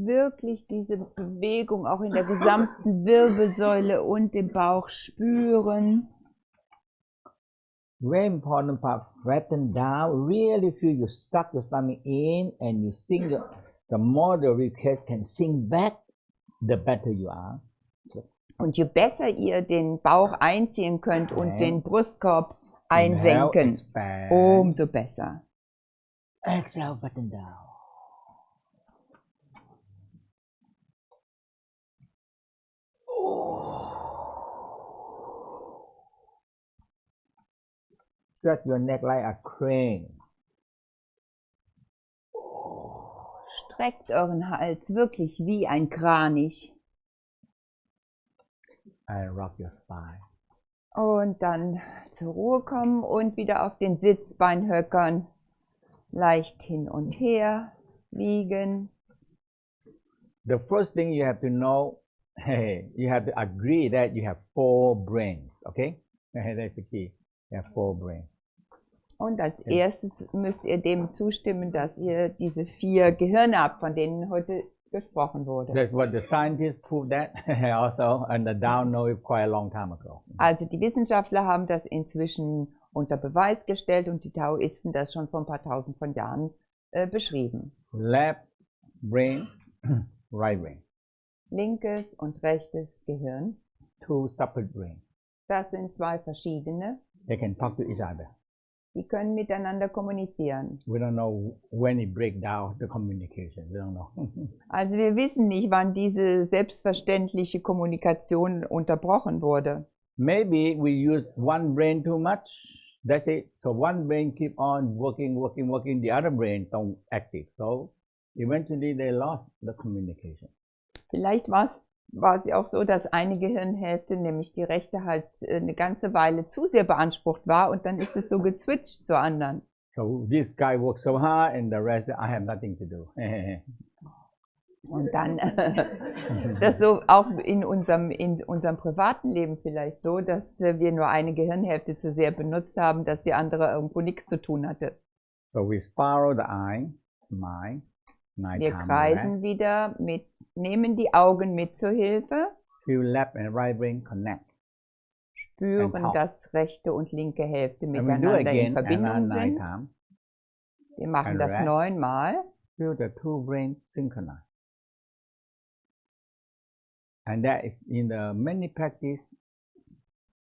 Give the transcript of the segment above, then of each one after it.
wirklich diese Bewegung auch in der gesamten Wirbelsäule und im Bauch spüren. Very important part, flatten down, really feel you suck your stomach in and you sink the more the request can sink back, the better you are. Und je besser ihr den Bauch einziehen könnt und den Brustkorb einsenken, umso besser. Exhale, flatten down. Stretch your neck like a crane. Streckt euren Hals wirklich wie ein Kranich. And rock your spine. Und dann zur Ruhe kommen und wieder auf den Sitzbeinhöckern leicht hin und her wiegen. The first thing you have to know, you have to agree that you have 4 brains, okay? That's the key. You have 4 brains. Und als erstes müsst ihr dem zustimmen, dass ihr diese 4 Gehirne habt, von denen heute gesprochen wurde. That's what the scientists proved that also, and the Tao know it quite a long time ago. Also die Wissenschaftler haben das inzwischen unter Beweis gestellt und die Taoisten das schon vor ein paar tausend von Jahren beschrieben. Left brain, right brain. Linkes und rechtes Gehirn. 2 separate brains. Das sind 2 verschiedene. They can talk to each other. Die können miteinander kommunizieren. We don't know when it breaks down the communication. We don't know. Also wir wissen nicht, wann diese selbstverständliche Kommunikation unterbrochen wurde. Maybe we use one brain too much. That's it. So one brain keep on working. The other brain don't active. So eventually they lost the communication. Vielleicht war es ja auch so, dass eine Gehirnhälfte, nämlich die rechte, halt eine ganze Weile zu sehr beansprucht war und dann ist es so geswitcht zur anderen. So this guy works so hard and the rest I have nothing to do. Und dann ist das so auch in unserem privaten Leben vielleicht so, dass wir nur eine Gehirnhälfte zu sehr benutzt haben, dass die andere irgendwo nichts zu tun hatte. So we spiral the eye, smile. Wir kreisen wieder, nehmen die Augen mit zur Hilfe. Feel left and right brain connect. Spüren, dass rechte und linke Hälfte miteinander in Verbindung sind. Wir machen das 9-mal. Feel the 2 brains synchronize. And that is in the many practice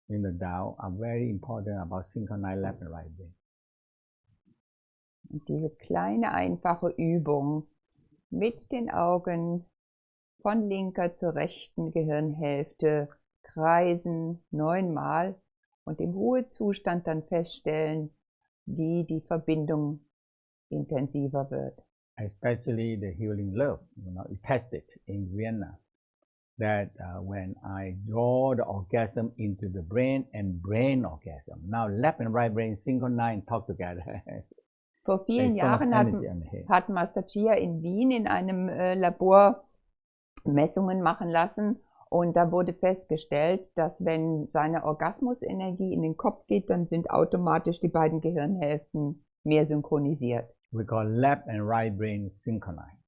in the Tao are very important about synchronize left and right brain. Und diese kleine einfache Übung mit den Augen von linker zur rechten Gehirnhälfte kreisen 9-mal und im Ruhezustand dann feststellen, wie die Verbindung intensiver wird. Especially the healing love, it's tested in Vienna. That when I draw the orgasm into the brain and brain orgasm, now left and right brain synchronize and talk together. Vor vielen Jahren hat Mantak Chia in Wien in einem Labor Messungen machen lassen und da wurde festgestellt, dass wenn seine Orgasmusenergie in den Kopf geht, dann sind automatisch die beiden Gehirnhälften mehr synchronisiert. We call left and right brain synchronized.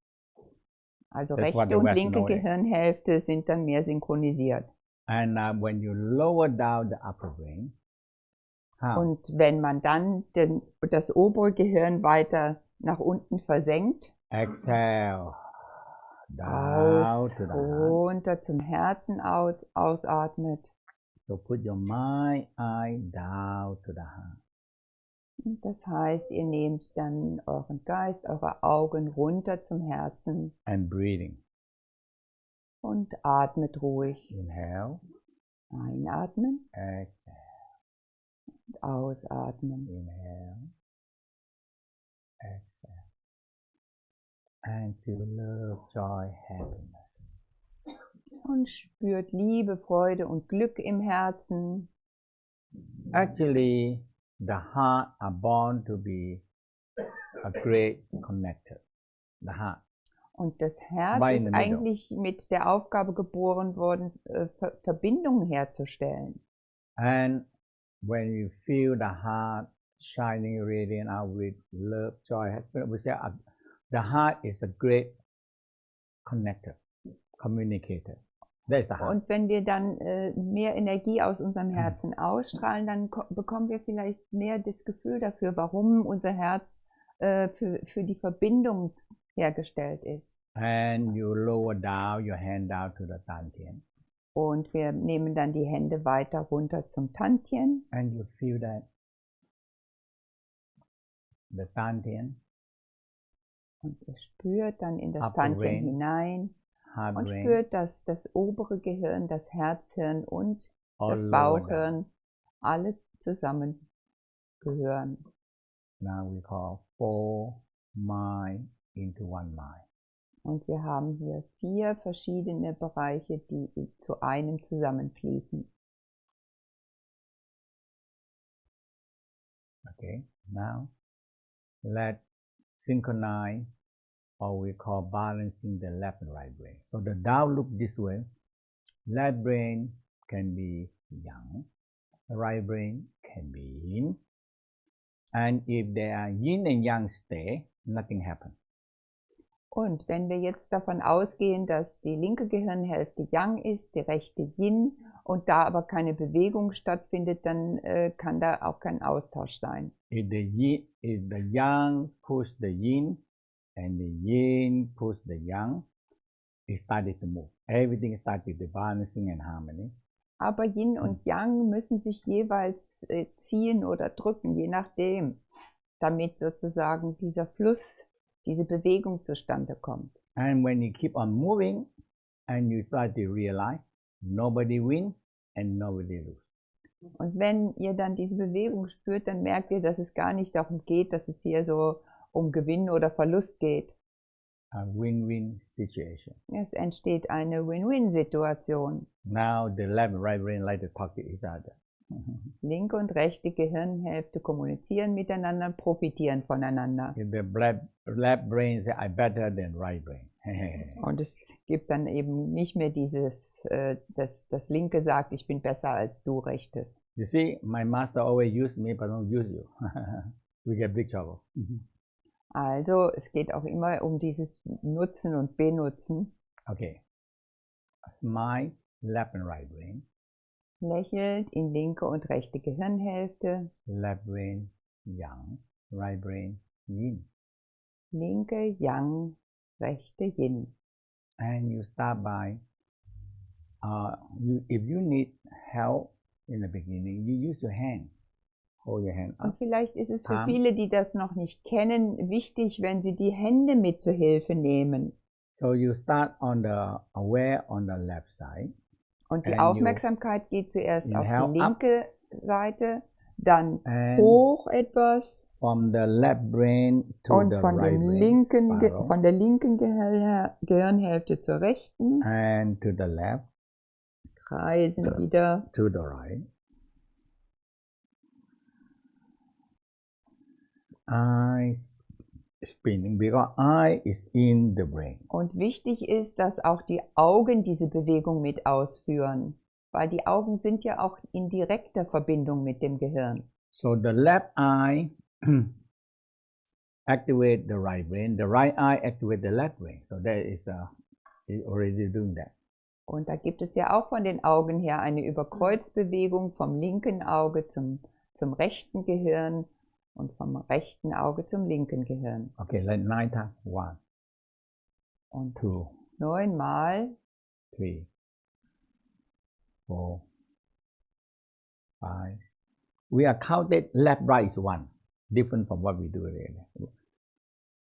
Also rechte und linke Gehirnhälfte sind dann mehr synchronisiert. And when you lower down the upper brain, und wenn man dann das obere Gehirn weiter nach unten versenkt, exhale, down to the heart. Runter zum Herzen ausatmet. So put your mind, eye down to the heart. Und das heißt, ihr nehmt dann euren Geist, eure Augen runter zum Herzen. And breathing. Und atmet ruhig. Inhale. Einatmen. Exhale. Und ausatmen. Inhale. Exhale. And feel love, joy, happiness. Und spürt Liebe, Freude und Glück im Herzen. Actually, the heart are born to be a great connector. The heart. Und das Herz ist eigentlich mit der Aufgabe geboren worden, Verbindungen herzustellen. And when you feel the heart shining, radiant out with love, joy, happiness, we say the heart is a great connected, communicated. That's the heart. Und wenn wir dann mehr Energie aus unserem Herzen ausstrahlen, dann bekommen wir vielleicht mehr das Gefühl dafür, warum unser Herz für die Verbindung hergestellt ist. And you lower down your hand down to the Tantien. Und wir nehmen dann die Hände weiter runter zum Tantien. And you feel that the Tantien. Und ihr spürt dann in das Tantien hinein und spürt, dass das obere Gehirn, das Herzhirn und das Bauchhirn alle zusammen gehören. Now we call 4 mind into 1 mind. Und wir haben hier 4 verschiedene Bereiche, die zu einem zusammenfließen. Okay, now let's synchronize, or we call balancing the left and right brain. So the down look this way, left brain can be yang, the right brain can be yin. And if they are yin and yang stay, nothing happens. Und wenn wir jetzt davon ausgehen, dass die linke Gehirnhälfte Yang ist, die rechte Yin und da aber keine Bewegung stattfindet, dann kann da auch kein Austausch sein. If the Yang push the Yin and the Yin push the Yang, it started to move. Everything started to balancing and harmony. Aber Yin und Yang müssen sich jeweils ziehen oder drücken, je nachdem, damit sozusagen dieser Fluss, diese Bewegung zustande kommt. And when you keep on moving and you start to realize nobody win and nobody lose. Und wenn ihr dann diese Bewegung spürt, dann merkt ihr, dass es gar nicht darum geht, dass es hier so um Gewinn oder Verlust geht. A win-win situation. Es entsteht eine Win-Win-Situation. Now the left and right brain like to talk to each other. Linke und rechte Gehirnhälfte kommunizieren miteinander, profitieren voneinander. The left brain say I better than right brain. Und es gibt dann eben nicht mehr dieses, das Linke sagt, ich bin besser als du, Rechtes. You see, my master always use me, but don't use you. We get big trouble. Also es geht auch immer um dieses Nutzen und Benutzen. Okay. Smile, left and right brain. Lächelt in linke und rechte Gehirnhälfte. Left brain, yang. Right brain, yin. Linke, yang, rechte, yin. And you start by, if you need help in the beginning, you use your hand. Hold your hand up. Und vielleicht ist es für viele, die das noch nicht kennen, wichtig, wenn sie die Hände mit zur Hilfe nehmen. So you start on the aware on the left side. Und die Aufmerksamkeit geht zuerst auf die linke Seite, dann hoch etwas from the left brain to und the von right von der linken Gehirnhälfte zur rechten and to the left, kreisen wieder to the right. Eye spinning because eye is in the brain. Und wichtig ist, dass auch die Augen diese Bewegung mit ausführen, weil die Augen sind ja auch in direkter Verbindung mit dem Gehirn. So the left eye activate the right brain, the right eye activate the left brain. So that is already doing that. Und da gibt es ja auch von den Augen her eine Überkreuzbewegung vom linken Auge zum rechten Gehirn und vom rechten Auge zum linken Gehirn. Okay, like 9 times. 1, und 2, 9 Mal, 3, 4, 5. We are counted left, right is 1, different from what we do really.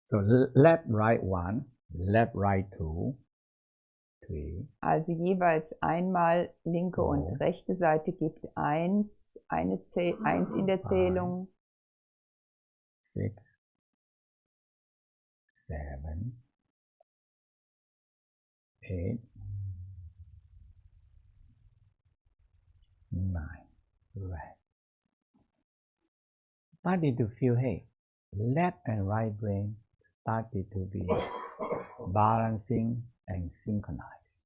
So left, right 1, left, right 2, 3. Also jeweils einmal linke und rechte Seite gibt 1 in der Zählung. 6, 7, 8, 9. Right. Started to feel, hey, left and right brain started to be balancing and synchronized.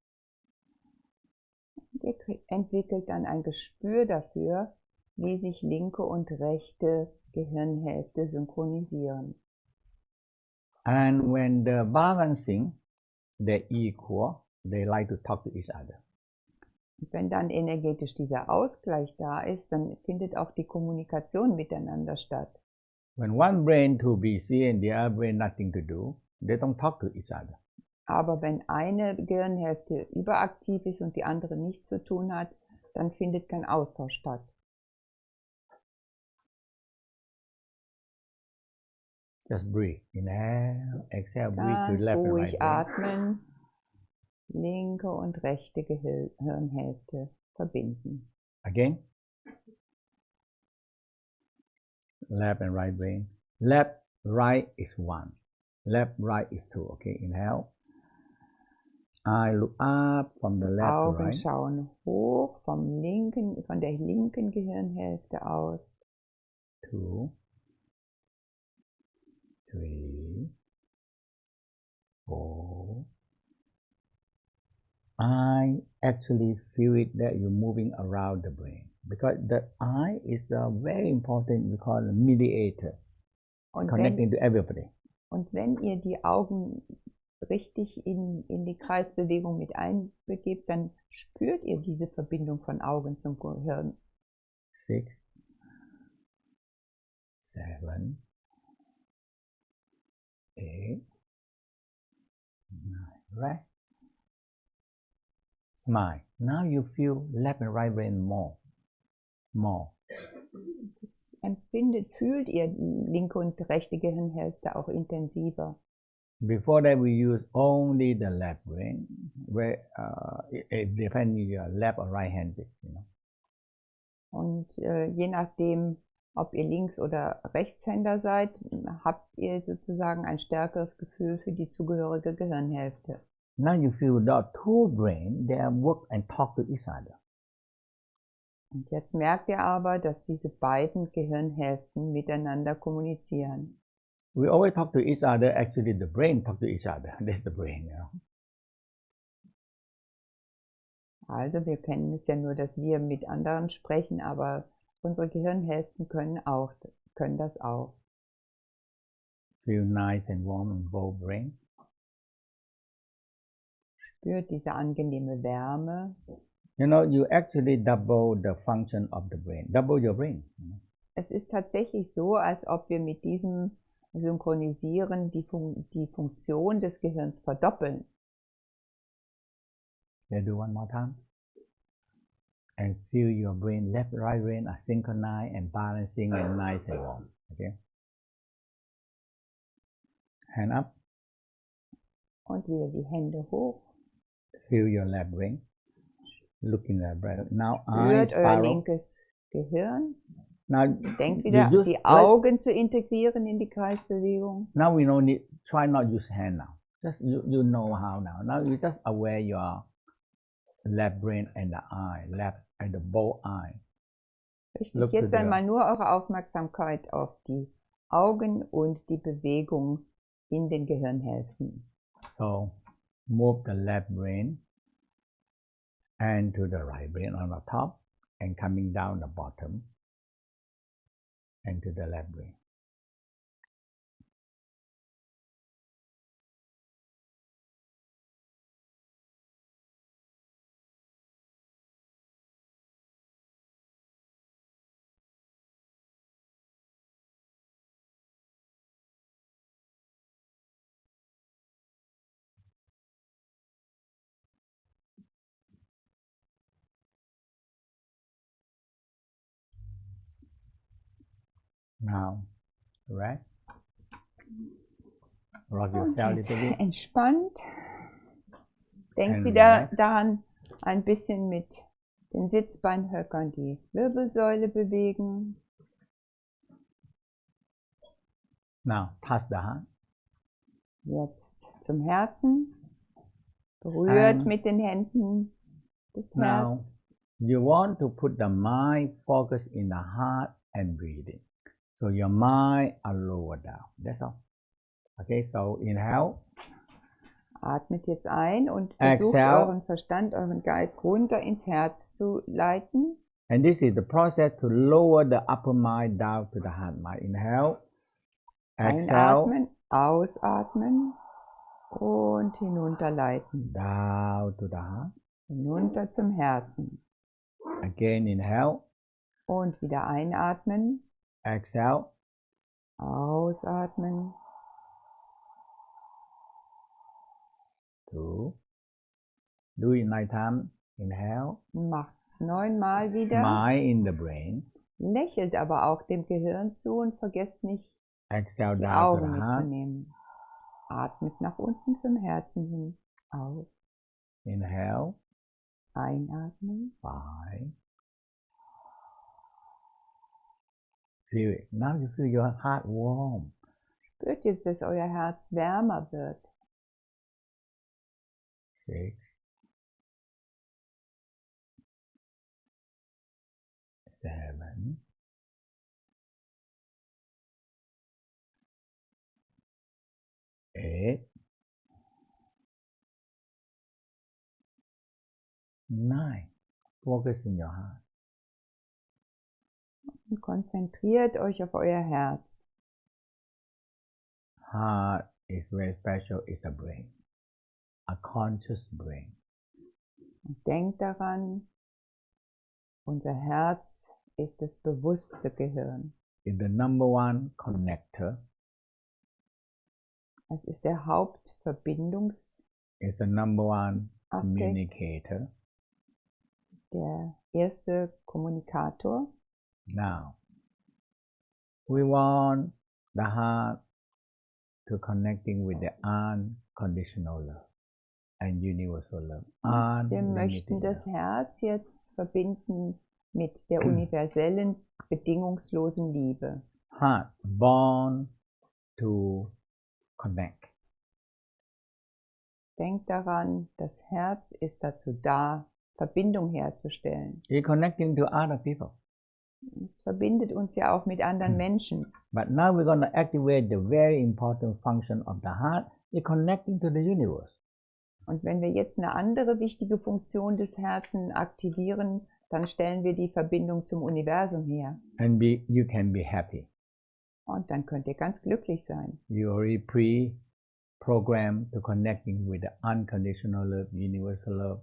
Ihr entwickelt dann ein Gespür dafür, wie sich linke und rechte Gehirnhälfte synchronisieren. And when the balancing, they're equal, they like to talk to each other. Wenn dann energetisch dieser Ausgleich da ist, dann findet auch die Kommunikation miteinander statt. When one brain too busy and the other brain nothing to do, they don't talk to each other. Aber wenn eine Gehirnhälfte überaktiv ist und die andere nichts zu tun hat, dann findet kein Austausch statt. Just breathe. Inhale, exhale, breathe to Ganz left and ruhig right brain. atmen, linke und rechte Gehirnhälfte verbinden. Again. Left and right brain. Left, right is 1. Left, right is 2. Okay, inhale. I look up from the left to Augen right. schauen hoch von der linken Gehirnhälfte aus. 2, 3, 4. I actually feel it that you're moving around the brain because the eye is a very important, we call it mediator, connecting to everybody. Und wenn ihr die Augen richtig in die Kreisbewegung mit einbegebt, dann spürt ihr diese Verbindung von Augen zum Gehirn. 6, 7, 8, 9. Right? Smile. Now you feel left and right brain more. Fühlt ihr die linke und rechte Gehirnhälfte auch intensiver. Before that we use only the left brain, where it depends if you are left or right-handed, you know. Und je nachdem, ob ihr Links- oder Rechtshänder seid, habt ihr sozusagen ein stärkeres Gefühl für die zugehörige Gehirnhälfte. Now you feel the two brains, they work and talk to each other. Und jetzt merkt ihr aber, dass diese beiden Gehirnhälften miteinander kommunizieren. We always talk to each other. Actually, the brain talk to each other. That's the brain, you know. Also wir kennen es ja nur, dass wir mit anderen sprechen, aber unsere Gehirnhälften können das auch. Feel nice and warm in both brains. Spürt diese angenehme Wärme. You know, you actually double the function of the brain, double your brain. You know? Es ist tatsächlich so, als ob wir mit diesem Synchronisieren die Funktion des Gehirns verdoppeln. Let's do one more time. And feel your brain, left, right brain are synchronized and balancing and nice and warm. Okay. Hand up. Und wieder die Hände hoch. Feel your left brain. Look in the brain. Now eyes euer linkes Gehirn. Now, denkt wieder, die Augen zu integrieren in die Kreisbewegung. Now we don't need, try not use hand now. Just you know how now. Now you just aware your left brain and the eye, left and the both eye. Richtet jetzt einmal nur eure Aufmerksamkeit auf die Augen und die Bewegung in den Gehirnhälften. So move the left brain and to the right brain on the top and coming down the bottom and to the left brain. Now, rest. Rock yourself a little bit. Entspannt. Denkt wieder daran, ein bisschen mit den Sitzbeinhöckern die Wirbelsäule bewegen. Now, touch the heart. Jetzt zum Herzen. Berührt mit den Händen das Herz. Now, you want to put the mind focus in the heart and breathing. So your mind are lower down. That's all. Okay, so inhale. Atmet jetzt ein und versucht euren Verstand, euren Geist runter ins Herz zu leiten. And this is the process to lower the upper mind down to the heart mind. Inhale. Exhale. Einatmen, ausatmen. Und hinunterleiten. Down to the heart. Hinunter zum Herzen. Again inhale. Und wieder einatmen. Exhale. Ausatmen. 2. Do it 9 times. Inhale. Macht's 9-mal wieder. Smile in the brain. Lächelt aber auch dem Gehirn zu und vergesst nicht, Exhale die down to Augen the heart. mitzunehmen. Atmet nach unten zum Herzen hin. Aus. Inhale. Einatmen. 5. Feel it. Now you feel your heart warm. Spürt jetzt, dass euer Herz wärmer wird. 6. 7. 8. 9. Focus in your heart. Und konzentriert euch auf euer Herz. Heart is very special. It's a brain. A conscious brain. Und denkt daran, unser Herz ist das bewusste Gehirn. It's the number one connector. Es ist der Hauptverbindungsaspekt, It's the number one communicator. der erste Kommunikator. Now, we want the heart to connecting with the unconditional love and universal love. Wir möchten das Herz jetzt verbinden mit der universellen, bedingungslosen Liebe. Heart born to connect. Denkt daran, das Herz ist dazu da, Verbindung herzustellen. It's connecting to other people. Es verbindet uns ja auch mit anderen Menschen. But now we're going to activate the very important function of the heart. It's connecting to the universe. Und wenn wir jetzt eine andere wichtige Funktion des Herzens aktivieren, dann stellen wir die Verbindung zum Universum her. And you can be happy. Und dann könnt ihr ganz glücklich sein. You already pre-programmed to connecting with the unconditional love, universal love,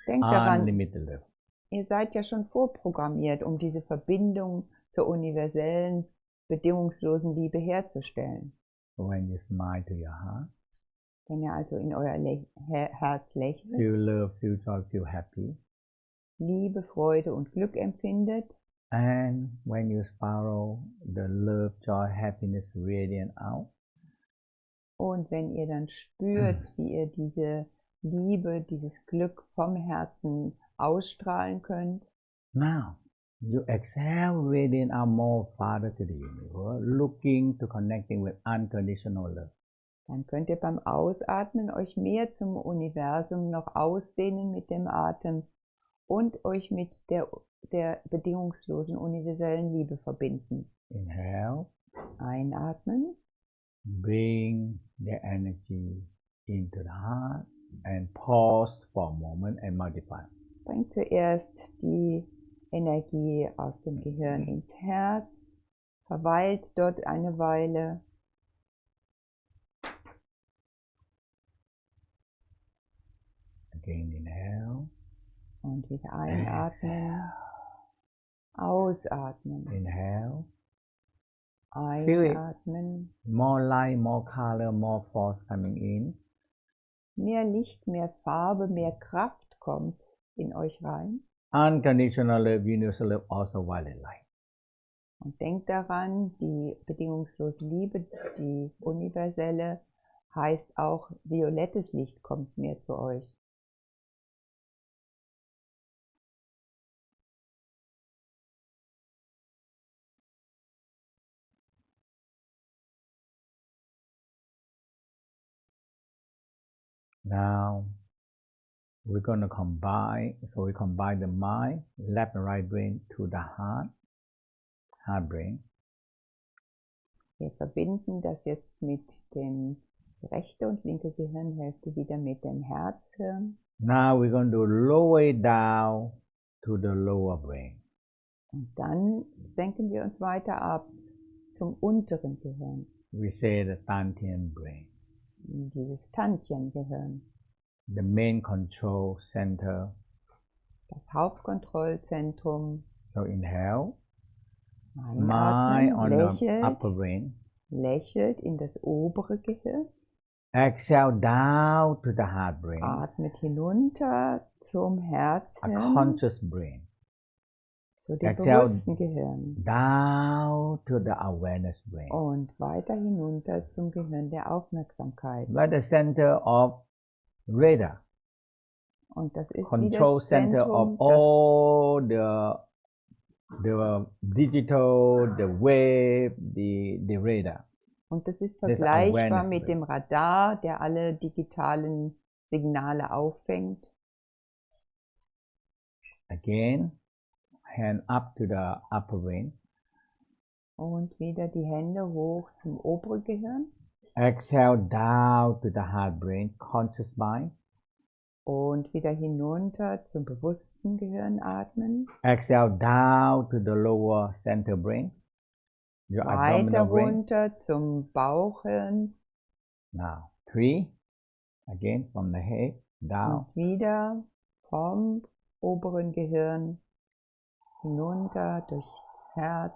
Denkt daran, unlimited love. ihr seid ja schon vorprogrammiert, um diese Verbindung zur universellen, bedingungslosen Liebe herzustellen. When you smile to your heart, Wenn ihr also in euer Herz lächelt, feel love, feel joy, feel happy. Liebe, Freude und Glück empfindet, And when you spiral the love, joy, happiness radiant out, und wenn ihr dann spürt, wie ihr diese Liebe, dieses Glück vom Herzen ausstrahlen könnt, now you exhale radiant out more farther to the universe, looking to connecting with unconditional love. dann könnt ihr beim Ausatmen euch mehr zum Universum noch ausdehnen mit dem Atem und euch mit der bedingungslosen universellen Liebe verbinden. Inhale. Einatmen. Bring the energy into the heart and pause for a moment and multiply. Bringt zuerst die Energie aus dem Gehirn ins Herz, verweilt dort eine Weile. Again, inhale. Und wieder einatmen. Ausatmen. Inhale. Einatmen. More light, more color, more force coming in. Mehr Licht, mehr Farbe, mehr Kraft kommt in euch rein. Unconditional love, universal love, also violet light. Und denkt daran, die bedingungslose Liebe, die universelle, heißt auch, violettes Licht kommt mehr zu euch. Now, we're going to combine, so we combine the mind, left and right brain to the heart brain. Wir verbinden das jetzt mit dem rechte und linke Gehirnhälfte wieder mit dem Herzhirn. Now we're going to lower it down to the lower brain. Und dann senken wir uns weiter ab zum unteren Gehirn. We say the Dantian brain. in dieses Tantien-Gehirn. The main control center. Das Hauptkontrollzentrum. So inhale. Einatmen, Smile on the upper brain. Lächelt in das obere Gehirn. Exhale down to the heart brain. Atmet hinunter zum Herzhirn. A conscious brain. Zu dem bewussten Gehirn. Down to the awareness brain. Und weiter hinunter zum Gehirn der Aufmerksamkeit. By the center of radar. Und das ist Control wie das center Zentrum, of all the digital, the wave, the radar. Und das ist vergleichbar mit dem Radar, der alle digitalen Signale auffängt. Again, hand up to the upper brain. Und wieder die Hände hoch zum oberen Gehirn. Exhale down to the heart brain, conscious mind. Und wieder hinunter zum bewussten Gehirn atmen. Exhale down to the lower center brain. Your Weiter abdominal brain. runter zum Bauchhirn. Now, 3. Again, from the head down. Und wieder vom oberen Gehirn hinunter durch Herz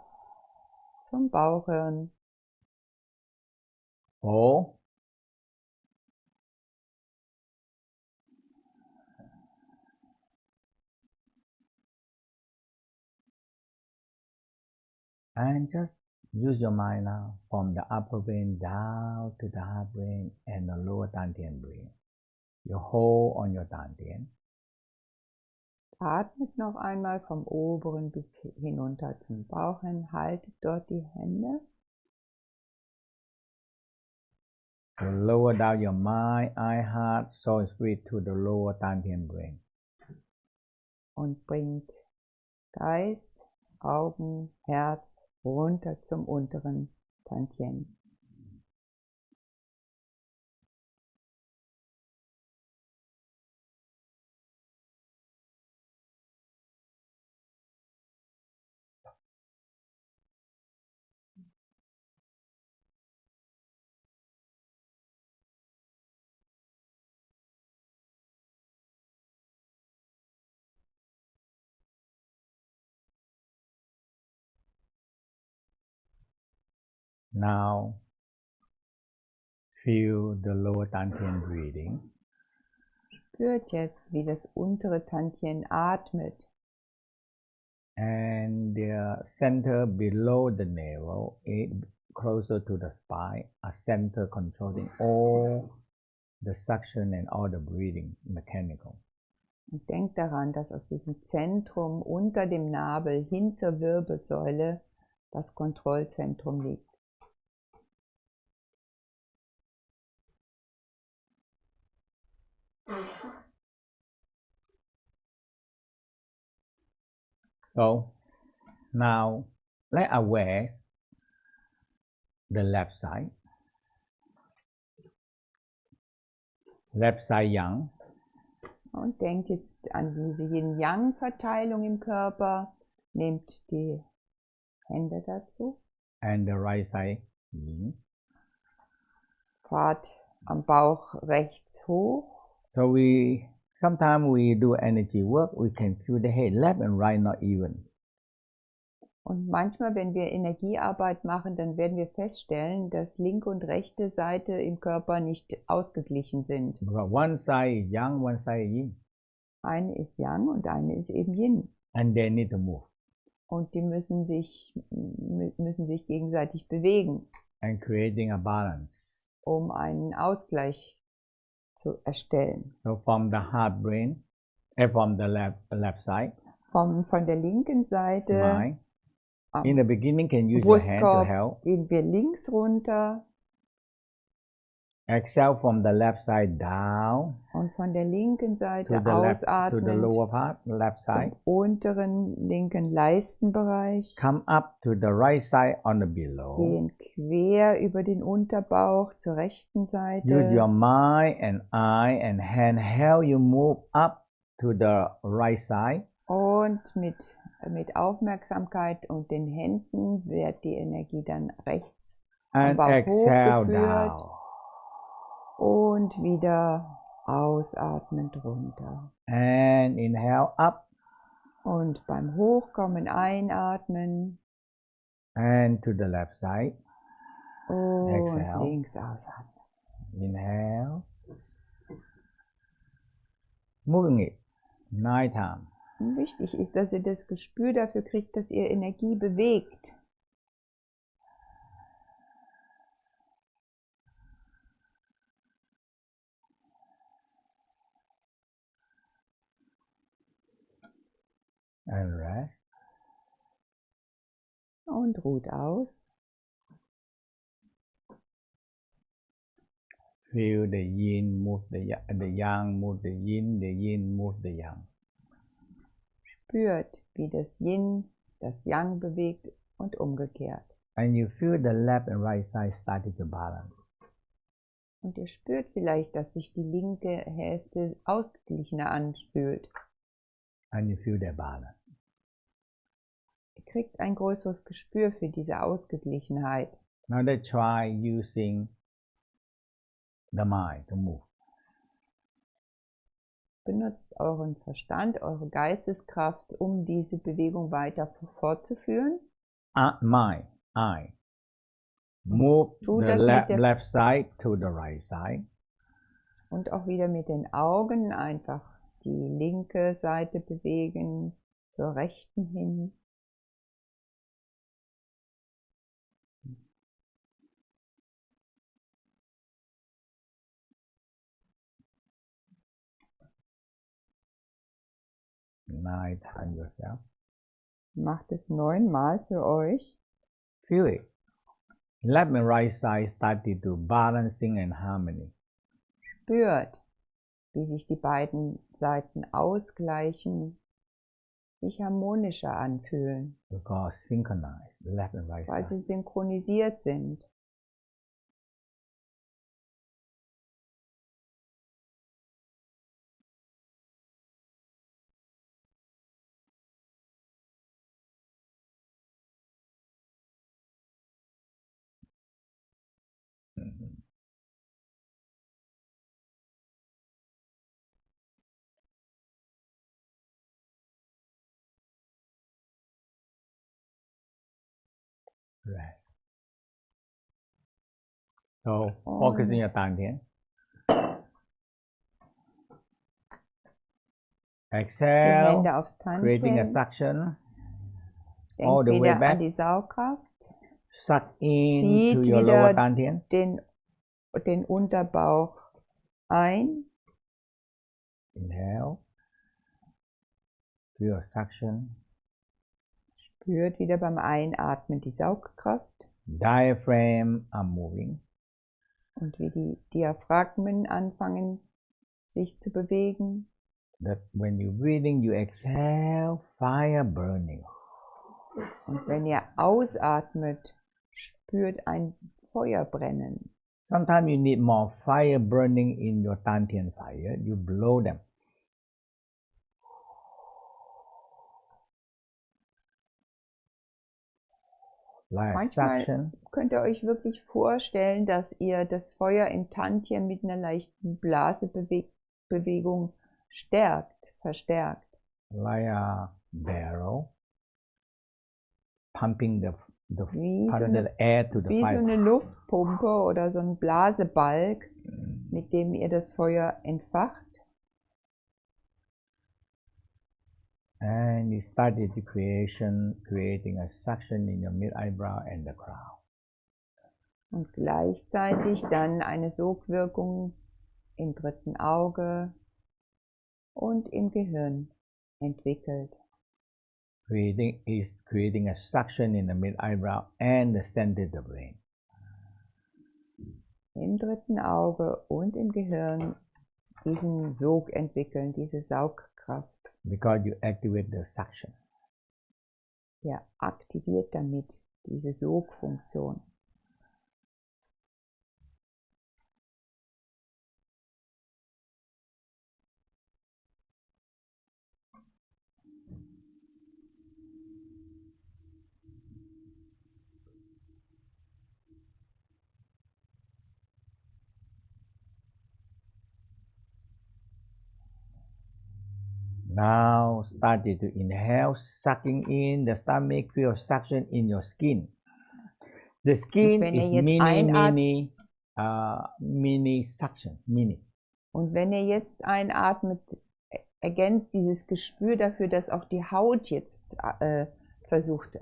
zum Bauchhirn. 4. And just use your mind now from the upper brain down to the heart brain and the lower dantian brain. You hold on your dantian. Atmet noch einmal vom oberen bis hinunter zum Bauch hin. Haltet dort die Hände. So lower down your mind, eye, heart, soul, spirit to the lower dantian brain. Und bringt Geist, Augen, Herz runter zum unteren Tantien. Now, feel the lower dantian breathing. Spürt jetzt, wie das untere Tantien atmet. And the center below the navel, closer to the spine, a center controlling all the suction and all the breathing, mechanical. Und denkt daran, dass aus diesem Zentrum unter dem Nabel hin zur Wirbelsäule das Kontrollzentrum liegt. So now let aware the left side yang. Und denkt jetzt an diese Yin-Yang-Verteilung im Körper. Nehmt die Hände dazu. And the right side yin. Fahrt am Bauch rechts hoch. So sometimes we do energy work, we can feel the head left and right not even. Und manchmal, wenn wir Energiearbeit machen, dann werden wir feststellen, dass linke und rechte Seite im Körper nicht ausgeglichen sind. Because one side is yang, one side is yin. Eine ist Yang und eine ist eben Yin. And they need to move. Und die müssen sich gegenseitig bewegen. And creating a balance. Um einen Ausgleich zu erstellen. So from the heart brain, from the left side. Von der linken Seite. Smile. In the beginning, can use your hand to help. Gehen wir links runter. Exhale from the left side down. Und von der linken Seite ausatmen. To the lower part, left side. Zum unteren linken Leistenbereich. Come up to the right side on the below. Gehen quer über den Unterbauch zur rechten Seite. Use your mind and eye and hand how you move up to the right side. Und mit Aufmerksamkeit und den Händen wird die Energie dann rechts am Bauch hochgeführt. Und wieder ausatmend runter. And inhale up. Und beim Hochkommen einatmen. And to the left side. Und Exhale. links ausatmen. Inhale. Moving it 9 times. Und wichtig ist, dass ihr das Gespür dafür kriegt, dass ihr Energie bewegt. And rest. Und ruht aus. Feel the yin move the yang, move the yin move the yang. Spürt, wie das Yin das Yang bewegt und umgekehrt. And you feel the left and right side starting to balance. Und ihr spürt vielleicht, dass sich die linke Hälfte ausgeglichener anfühlt. And you feel their balance. Ihr kriegt ein größeres Gespür für diese Ausgeglichenheit. Now let's try using the mind to move. Benutzt euren Verstand, eure Geisteskraft, um diese Bewegung weiter fortzuführen. Mind, I. Move Tu the das mit der- left side to the right side. Und auch wieder mit den Augen einfach die linke Seite bewegen, zur rechten hin. Nine times yourself. Macht es 9-mal für euch. Feel it. Left and right side started to balancing and harmony. Spürt, wie sich die beiden Seiten ausgleichen, sich harmonischer anfühlen, Because synchronized, left and right weil side. sie synchronisiert sind. Right. So focus on your Tantian. Die Exhale, Hände aufs creating a Tantien. suction all Denkt the way wieder an back. die Saugkraft. Suck into Zieht your wieder lower Tantian. den Unterbauch ein. Inhale. Feel a suction. Spürt wieder beim Einatmen die Saugkraft. Diaphragm are moving. Und wie die Diaphragmen anfangen, sich zu bewegen. That when you're breathing, you exhale, fire burning. Und wenn ihr ausatmet, spürt ein Feuer brennen. Sometimes you need more fire burning in your Tantian fire. You blow them. Like Manchmal suction. könnt ihr euch wirklich vorstellen, dass ihr das Feuer im Tantien mit einer leichten Blasebewegung verstärkt. Like a barrel. Pumping the Wie part so of the air to the Wie so fire. eine Luftpumpe oder so ein Blasebalg, mit dem ihr das Feuer entfacht. And you started the creating a suction in your mid eyebrow and the crown. Und gleichzeitig dann eine Sogwirkung im dritten Auge und im Gehirn entwickelt. Creating a suction in the mid eyebrow and the center of the brain. Im dritten Auge und im Gehirn diesen Sog entwickeln, diese Saugkraft. Because you activate the suction. Ihr aktiviert damit diese Sogfunktion. Now started to inhale, sucking in the stomach, feel suction in your skin. The skin is mini suction, mini. Und wenn ihr jetzt einatmet, ergänzt dieses Gespür dafür, dass auch die Haut jetzt versucht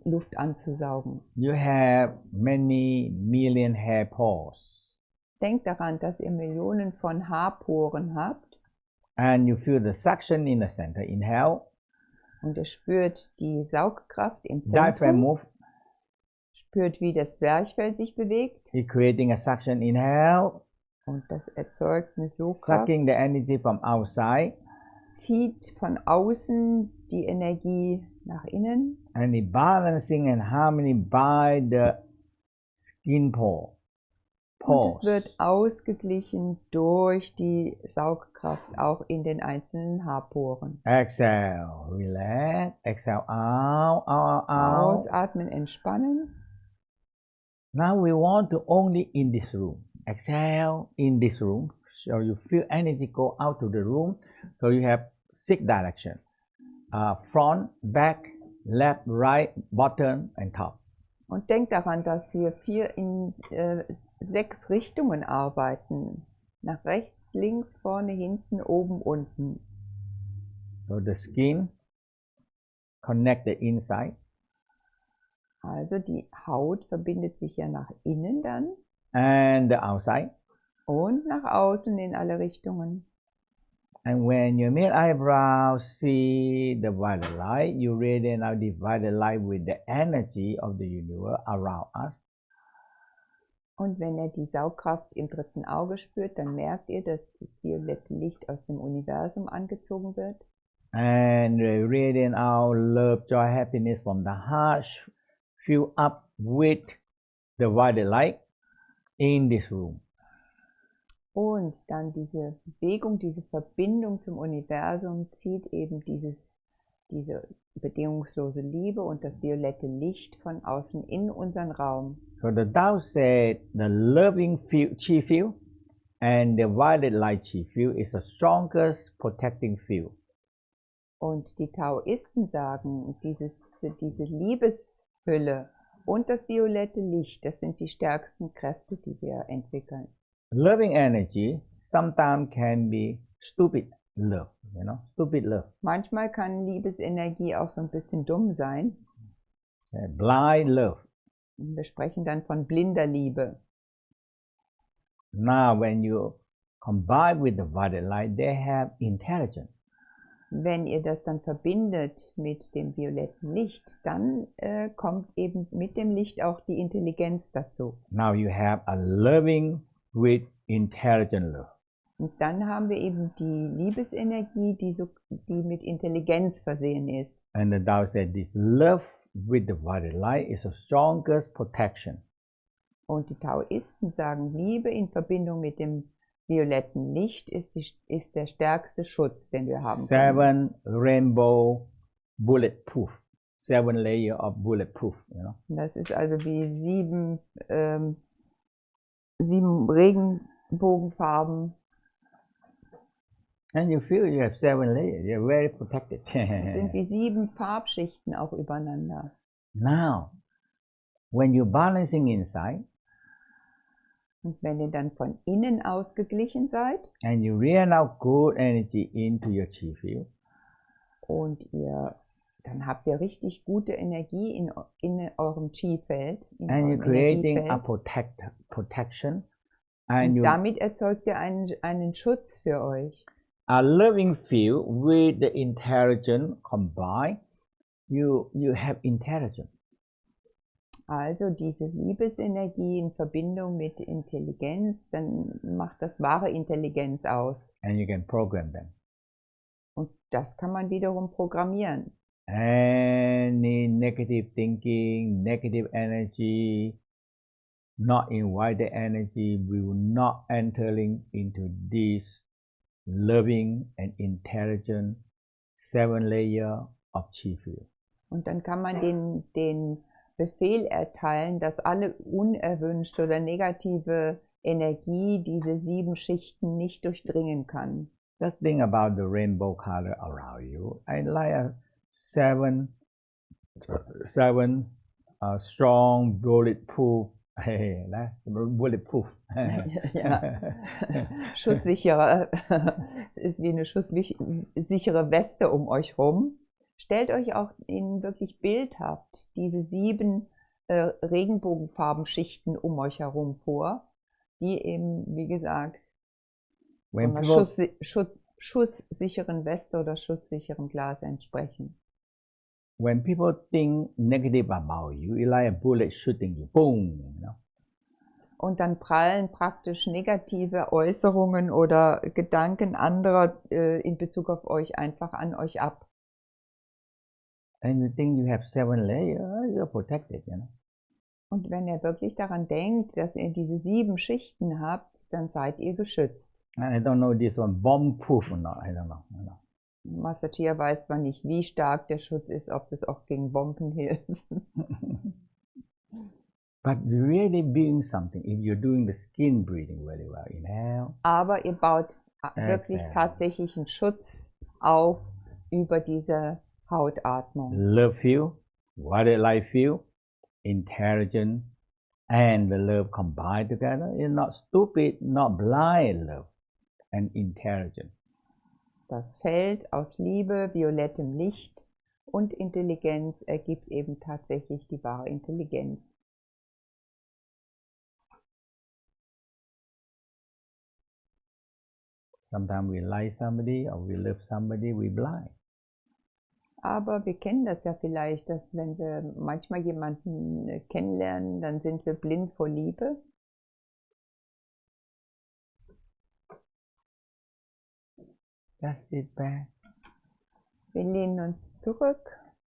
Luft anzusaugen. You have many million hair pores. Denkt daran, dass ihr Millionen von Haarporen habt. And you feel the suction in the center. Inhale. Und ihr spürt die Saugkraft im Diaphragm Zentrum. move. Spürt, wie das Zwerchfell sich bewegt. It's creating a suction. Inhale. Und das erzeugt eine Sogkraft. Sucking the energy from outside. Zieht von außen die Energie nach innen. And the balancing and harmony by the skin pore. Und es wird ausgeglichen durch die Saugkraft auch in den einzelnen Haarporen. Exhale, relax. Exhale, out. Ausatmen, entspannen. Now we want to only in this room. Exhale in this room. So you feel energy go out to the room. So you have 6 directions. Front, back, left, right, bottom and top. Und denkt daran, dass wir 6 Richtungen arbeiten. Nach rechts, links, vorne, hinten, oben, unten. So the skin connect the inside. Also die Haut verbindet sich ja nach innen dann. And the outside. Und nach außen in alle Richtungen. And when your mid eyebrows see the violet light, you radiate out the violet light with the energy of the universe around us. Und wenn ihr die Saugkraft im 3. Auge spürt, dann merkt ihr, dass das violette Licht aus dem Universum angezogen wird. And radiate out love, joy, happiness from the heart, fill up with the violet light in this room. Und dann diese Bewegung, diese Verbindung zum Universum zieht eben diese bedingungslose Liebe und das violette Licht von außen in unseren Raum. So the Tao said the loving chi field and the violet light chi field is the strongest protecting field. Und die Taoisten sagen, diese Liebeshülle und das violette Licht, das sind die stärksten Kräfte, die wir entwickeln. Loving energy sometimes can be stupid love, stupid love. Manchmal kann Liebesenergie auch so ein bisschen dumm sein. Blind love. Wir sprechen dann von blinder Liebe. Now when you combine with the violet light, they have intelligence. Wenn ihr das dann verbindet mit dem violetten Licht, dann kommt eben mit dem Licht auch die Intelligenz dazu. Now you have a loving with intelligent love. Und dann haben wir eben die Liebesenergie, die mit Intelligenz versehen ist. And the Tao said this love with the violet light is the strongest protection. Und die Taoisten sagen, Liebe in Verbindung mit dem violetten Licht ist der stärkste Schutz, den wir haben können. 7 rainbow bulletproof. 7 layer of bulletproof. Das ist also wie 7 Regenbogenfarben. And you feel you have 7 layers. You're very protected. Das sind wie 7 Farbschichten auch übereinander. Now, when you're balancing inside, und wenn ihr dann von innen ausgeglichen seid, and you radiate out good energy into your chi field, und dann habt ihr richtig gute Energie in eurem Chi-Feld. And you're creating a protection. Und damit erzeugt ihr einen Schutz für euch. A loving field with the intelligence combined, you have intelligence. Also diese Liebesenergie in Verbindung mit Intelligenz, dann macht das wahre Intelligenz aus. And you can program them. Und das kann man wiederum programmieren. Any negative thinking, negative energy, not invite the energy, we will not entering into this loving and intelligent 7 layer of chi field. Und dann kann man den Befehl erteilen, dass alle unerwünschte oder negative Energie diese 7 Schichten nicht durchdringen kann. Just think about the rainbow color around you. I like a seven strong bulletproof. Bulletproof. Ja, schusssichere. Es ist wie eine schusssichere Weste um euch rum. Stellt euch auch in wirklich bildhaft diese 7 Regenbogenfarbenschichten um euch herum vor, die eben, wie gesagt, einer schusssicheren Weste oder schusssicheren Glas entsprechen. When people think negative about you, it's like a bullet shooting you. Boom, you know? Und dann prallen praktisch negative Äußerungen oder Gedanken anderer in Bezug auf euch einfach an euch ab. And you think you have 7 layers, you're protected, you know? Und wenn ihr wirklich daran denkt, dass ihr diese 7 Schichten habt, dann seid ihr geschützt. And I don't know this one bomb-proof or not, I don't know. You know? Master Chia weiß zwar nicht, wie stark der Schutz ist, ob das auch gegen Bomben hilft. But really doing something, if you're doing the skin breathing very well, inhale. Aber ihr baut wirklich tatsächlich einen Schutz auf über diese Hautatmung. Love feel, what it like feel, intelligent, and the love combined together. It's not stupid, not blind love, and intelligent. Das Feld aus Liebe, violettem Licht und Intelligenz ergibt eben tatsächlich die wahre Intelligenz. Sometimes we like somebody or we love somebody, we blind. Aber wir kennen das ja vielleicht, dass wenn wir manchmal jemanden kennenlernen, dann sind wir blind vor Liebe. Just sit back. Wir lehnen uns zurück.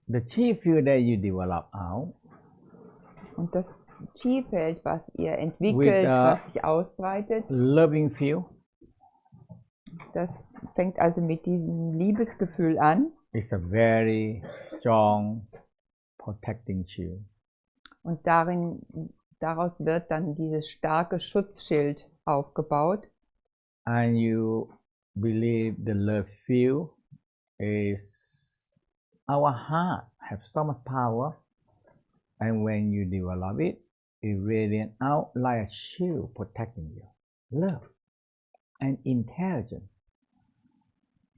The chi field that you develop out. Und das Chi-Feld, was ihr entwickelt, was sich ausbreitet. Loving feel. Das fängt also mit diesem Liebesgefühl an. It's a very strong protecting shield. Und daraus wird dann dieses starke Schutzschild aufgebaut. And you believe the love field is our heart have so much power, and when you develop it, it radiates out like a shield protecting you. Love and intelligence.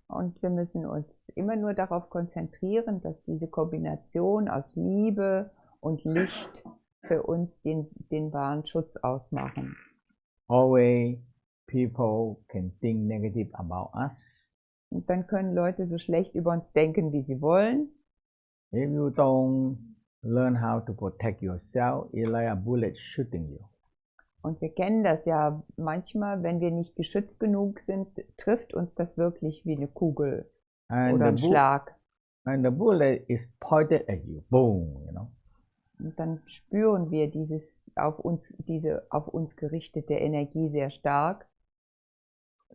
Und wir müssen uns immer nur darauf konzentrieren, dass diese Kombination aus Liebe und Licht für uns den wahren Schutz ausmachen. Always people can think negative about us. Und dann können Leute so schlecht über uns denken, wie sie wollen. If you don't learn how to protect yourself, it's like a bullet shooting you. Und wir kennen das ja manchmal, wenn wir nicht geschützt genug sind, trifft uns das wirklich wie eine Kugel oder ein Schlag. And the bullet is pointed at you, boom, you know. Und dann spüren wir diese auf uns gerichtete Energie sehr stark.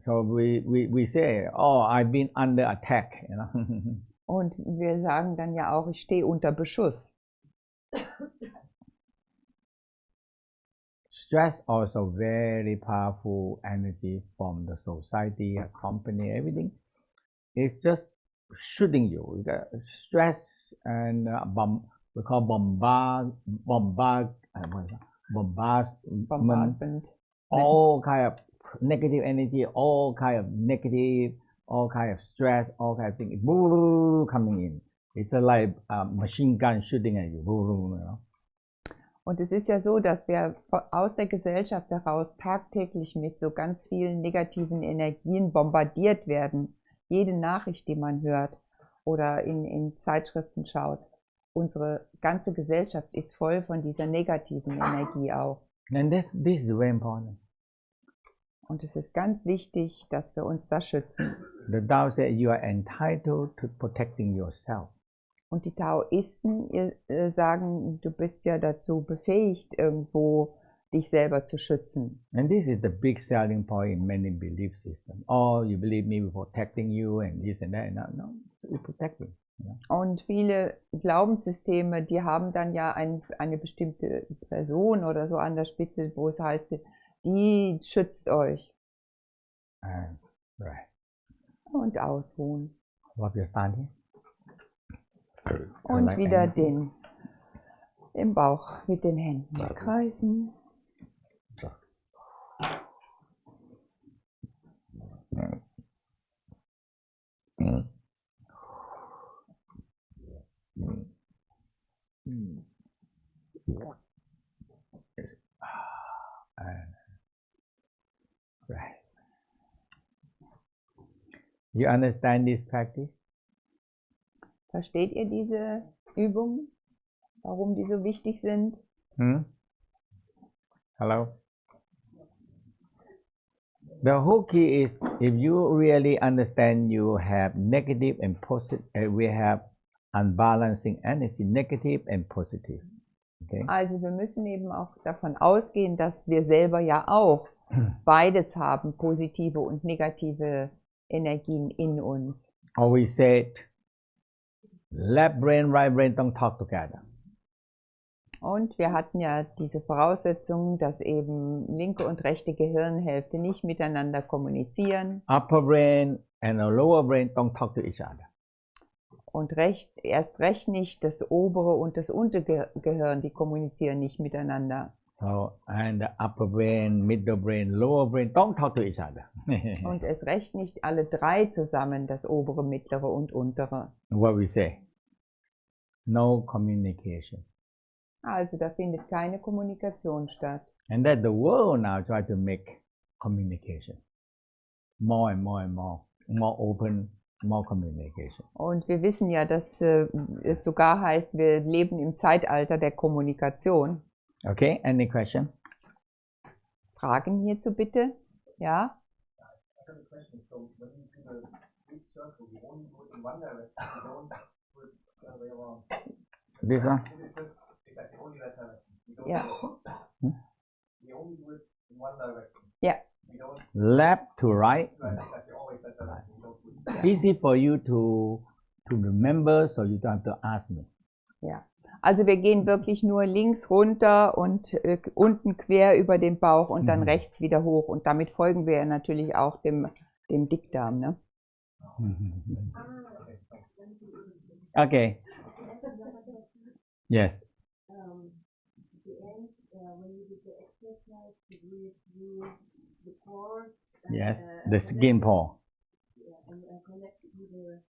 So we say, oh, I've been under attack, you know. Und wir sagen dann ja auch, ich stehe unter Beschuss. Stress also very powerful energy from the society, a company, everything. It's just shooting you. You got stress and we call bombardment. All kind of negative energy, all kind of negative, all kind of stress, all kind of things coming in. It's like a machine gun shooting at you. You know? Und es ist ja so, dass wir aus der Gesellschaft heraus tagtäglich mit so ganz vielen negativen Energien bombardiert werden. Jede Nachricht, die man hört oder in Zeitschriften schaut. Unsere ganze Gesellschaft ist voll von dieser negativen Energie auch. And this is very important. Und es ist ganz wichtig, dass wir uns da schützen. The Tao said you are entitled to protecting yourself. Und die Taoisten sagen, du bist ja dazu befähigt, irgendwo dich selber zu schützen. And this is the big selling point in many belief systems. Oh, you believe me, we're protecting you and this and that. No, we're protecting. Yeah. Und viele Glaubenssysteme, die haben dann ja eine bestimmte Person oder so an der Spitze, wo es heißt, die schützt euch. Right. Und ausruhen. Rub your stand here. Und wieder den Bauch mit den Händen kreisen. Right. You understand this practice? Versteht ihr diese Übungen? Warum die so wichtig sind? Hello? The whole key is if you really understand you have negative and positive, we have unbalancing energy, negative and positive. Okay? Also wir müssen eben auch davon ausgehen, dass wir selber ja auch beides haben, positive und negative Energien in uns. Always said, left brain, right brain don't talk together. Und wir hatten ja diese Voraussetzung, dass eben linke und rechte Gehirnhälfte nicht miteinander kommunizieren. Upper brain and the lower brain don't talk to each other. Und erst recht nicht das obere und das untere Gehirn, die kommunizieren nicht miteinander. So, and the upper brain, middle brain, lower brain don't talk to each other. Und erst recht nicht alle drei zusammen, das obere, mittlere und untere. What we say? No communication. Also da findet keine Kommunikation statt. And that the world now try to make communication more and more and more open, more communication. Und wir wissen ja, dass es sogar heißt, wir leben im Zeitalter der Kommunikation. Okay, any question? Fragen hierzu bitte? Ja? This one? Ja. Ja. Left to right. Easy for you to remember, so you don't have to ask me. Ja. Also wir gehen wirklich nur links runter und unten quer über den Bauch und dann rechts wieder hoch. Und damit folgen wir natürlich auch dem Dickdarm. Ne? Okay. Yes. Yes, the skin pore. And connected to the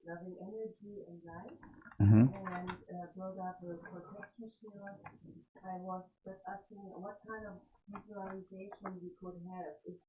loving energy and light, Mm-hmm. and build up a protection shield. I was just asking what kind of visualization we could have. If